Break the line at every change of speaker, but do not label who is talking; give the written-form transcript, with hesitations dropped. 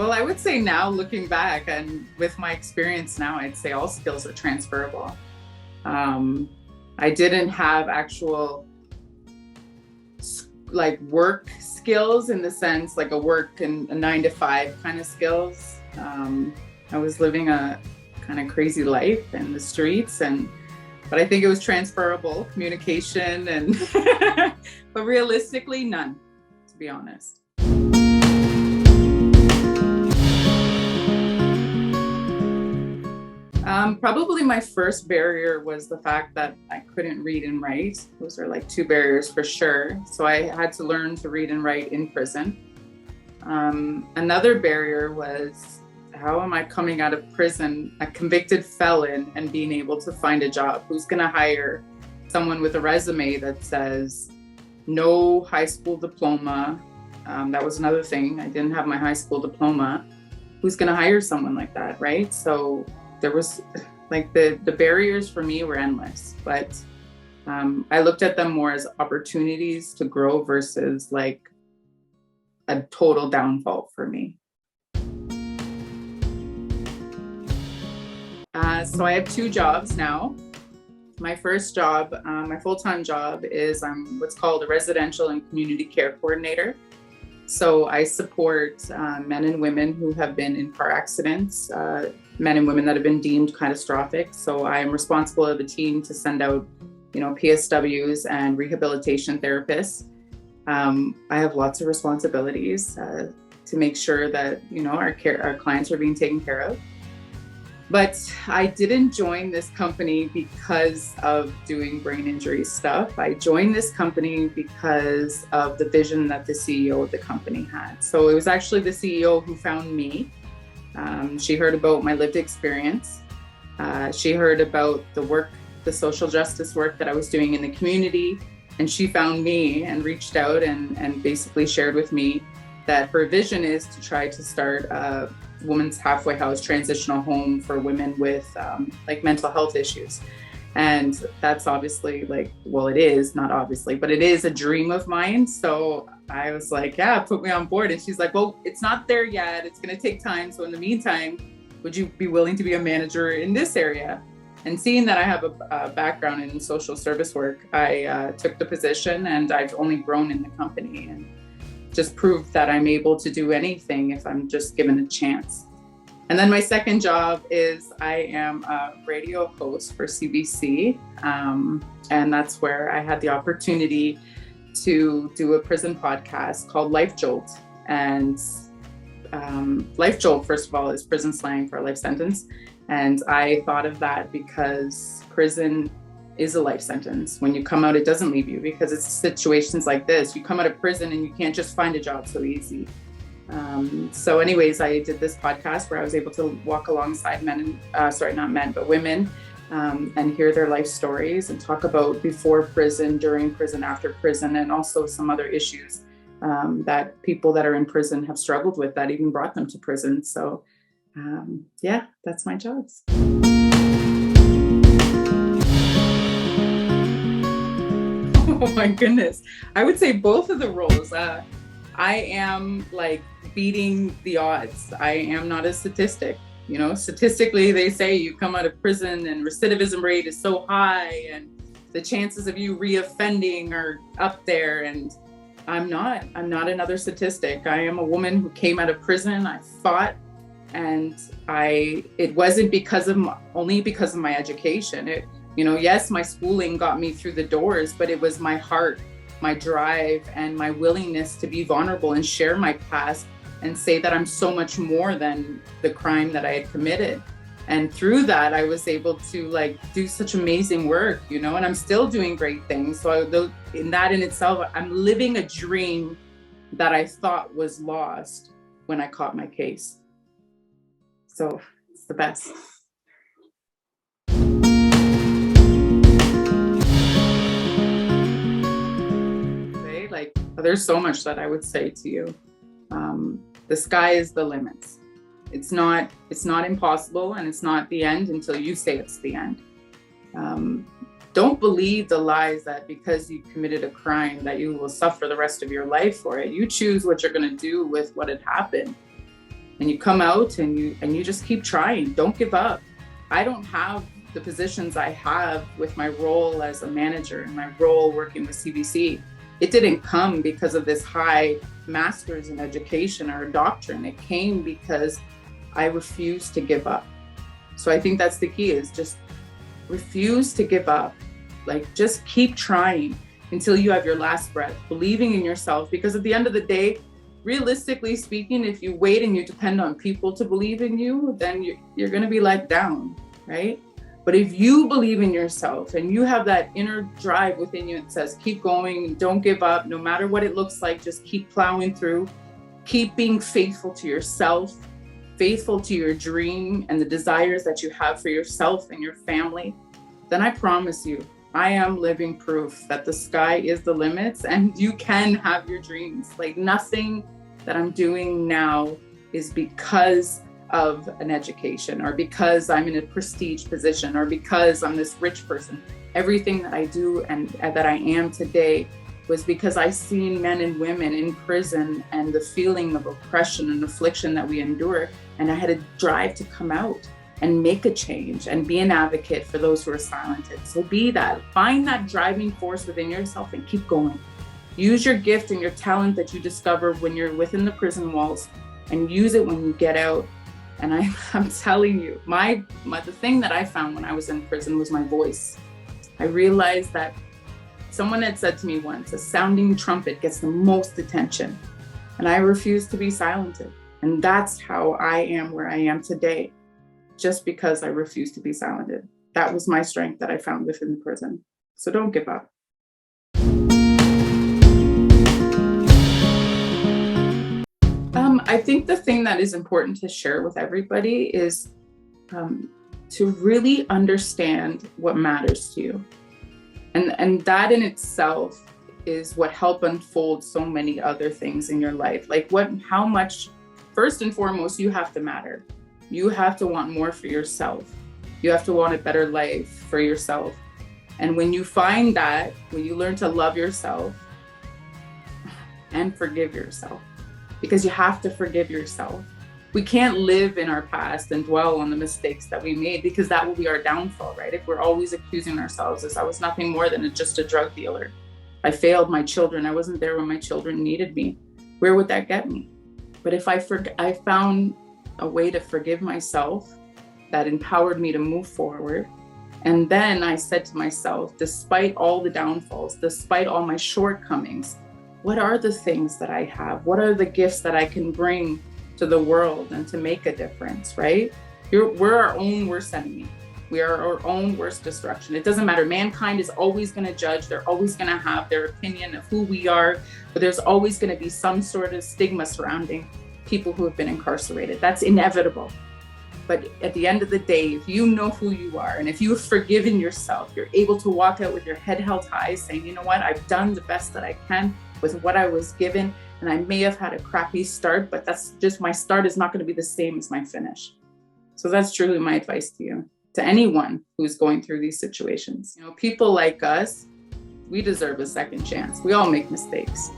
Well, I would say now, looking back and with my experience now, I'd say all skills are transferable. I didn't have actual like work skills in the sense like a work and a 9-to-5 kind of skills. I was living a kind of crazy life in the streets, but I think it was transferable communication and but realistically none, to be honest. Probably my first barrier was the fact that I couldn't read and write. Those are like two barriers for sure. So I had to learn to read and write in prison. Another barrier was, how am I coming out of prison, a convicted felon, and being able to find a job? Who's going to hire someone with a resume that says no high school diploma? That was another thing. I didn't have my high school diploma. Who's going to hire someone like that, right? So there was like the barriers for me were endless, but I looked at them more as opportunities to grow versus like a total downfall for me. So I have two jobs now. My first job, my full-time job is I'm what's called a residential and community care coordinator. So I support men and women who have been in car accidents, men and women that have been deemed catastrophic. So I am responsible of the team to send out, PSWs and rehabilitation therapists. I have lots of responsibilities to make sure that, our clients are being taken care of. But I didn't join this company because of doing brain injury stuff. I joined this company because of the vision that the CEO of the company had. So it was actually the CEO who found me. She heard about my lived experience. She heard about the social justice work that I was doing in the community. And she found me and reached out and basically shared with me that her vision is to try to start a women's halfway house transitional home for women with mental health issues. And that's obviously it is not obviously, but it is a dream of mine. So I was like, yeah, put me on board. And she's like, well, it's not there yet. It's going to take time. So in the meantime, would you be willing to be a manager in this area? And seeing that I have a background in social service work, I took the position, and I've only grown in the company and just proved that I'm able to do anything if I'm just given a chance. And then my second job is I am a radio host for CBC. And that's where I had the opportunity to do a prison podcast called Life Jolt. And Life Jolt, first of all, is prison slang for a life sentence. And I thought of that because prison is a life sentence. When you come out, it doesn't leave you, because it's situations like this. You come out of prison and you can't just find a job so easy. So anyways, I did this podcast where I was able to walk alongside women, and hear their life stories and talk about before prison, during prison, after prison, and also some other issues that people that are in prison have struggled with that even brought them to prison. So that's my jobs. Oh my goodness. I would say both of the roles. I am beating the odds. I am not a statistic. Statistically, they say you come out of prison and recidivism rate is so high and the chances of you reoffending are up there. And I'm not another statistic. I am a woman who came out of prison. I fought, and it wasn't only because of my education. Yes, my schooling got me through the doors, but it was my heart, my drive, and my willingness to be vulnerable and share my past and say that I'm so much more than the crime that I had committed. And through that, I was able to do such amazing work, and I'm still doing great things. So in itself, I'm living a dream that I thought was lost when I caught my case. So it's the best. There's so much that I would say to you. The sky is the limit. It's not impossible, and it's not the end until you say it's the end. Don't believe the lies that because you committed a crime that you will suffer the rest of your life for it. You choose what you're going to do with what had happened. and you come out and you just keep trying. Don't give up. I don't have the positions I have with my role as a manager and my role working with CBC. It didn't come because of this high master's in education or a doctorate. It came because I refused to give up. So I think that's the key, is just refuse to give up. Like, just keep trying until you have your last breath, believing in yourself. Because at the end of the day, realistically speaking, if you wait and you depend on people to believe in you, then you're going to be let down, right? But if you believe in yourself and you have that inner drive within you that says, keep going, don't give up, no matter what it looks like, just keep plowing through, keep being faithful to yourself, faithful to your dream and the desires that you have for yourself and your family, then I promise you, I am living proof that the sky is the limits and you can have your dreams. Like, nothing that I'm doing now is because of an education or because I'm in a prestige position or because I'm this rich person. Everything that I do and that I am today was because I seen men and women in prison and the feeling of oppression and affliction that we endure. And I had a drive to come out and make a change and be an advocate for those who are silenced. So be that, find that driving force within yourself and keep going. Use your gift and your talent that you discover when you're within the prison walls and use it when you get out. And I'm telling you, the thing that I found when I was in prison was my voice. I realized that someone had said to me once, a sounding trumpet gets the most attention. And I refused to be silenced. And that's how I am where I am today, just because I refused to be silenced. That was my strength that I found within the prison. So don't give up. I think the thing that is important to share with everybody is to really understand what matters to you. And that in itself is what helped unfold so many other things in your life. Like how much, first and foremost, you have to matter. You have to want more for yourself. You have to want a better life for yourself. And when you find that, when you learn to love yourself and forgive yourself, because you have to forgive yourself. We can't live in our past and dwell on the mistakes that we made, because that will be our downfall, right? If we're always accusing ourselves as I was nothing more than just a drug dealer. I failed my children. I wasn't there when my children needed me. Where would that get me? But if I found a way to forgive myself that empowered me to move forward. And then I said to myself, despite all the downfalls, despite all my shortcomings, what are the things that I have? What are the gifts that I can bring to the world and to make a difference, right? We're our own worst enemy. We are our own worst destruction. It doesn't matter. Mankind is always going to judge. They're always going to have their opinion of who we are, but there's always going to be some sort of stigma surrounding people who have been incarcerated. That's inevitable. But at the end of the day, if you know who you are and if you have forgiven yourself, you're able to walk out with your head held high saying, you know what, I've done the best that I can with what I was given. And I may have had a crappy start, but that's just, my start is not going to be the same as my finish. So that's truly my advice to you, to anyone who's going through these situations. You know, people like us, we deserve a second chance. We all make mistakes.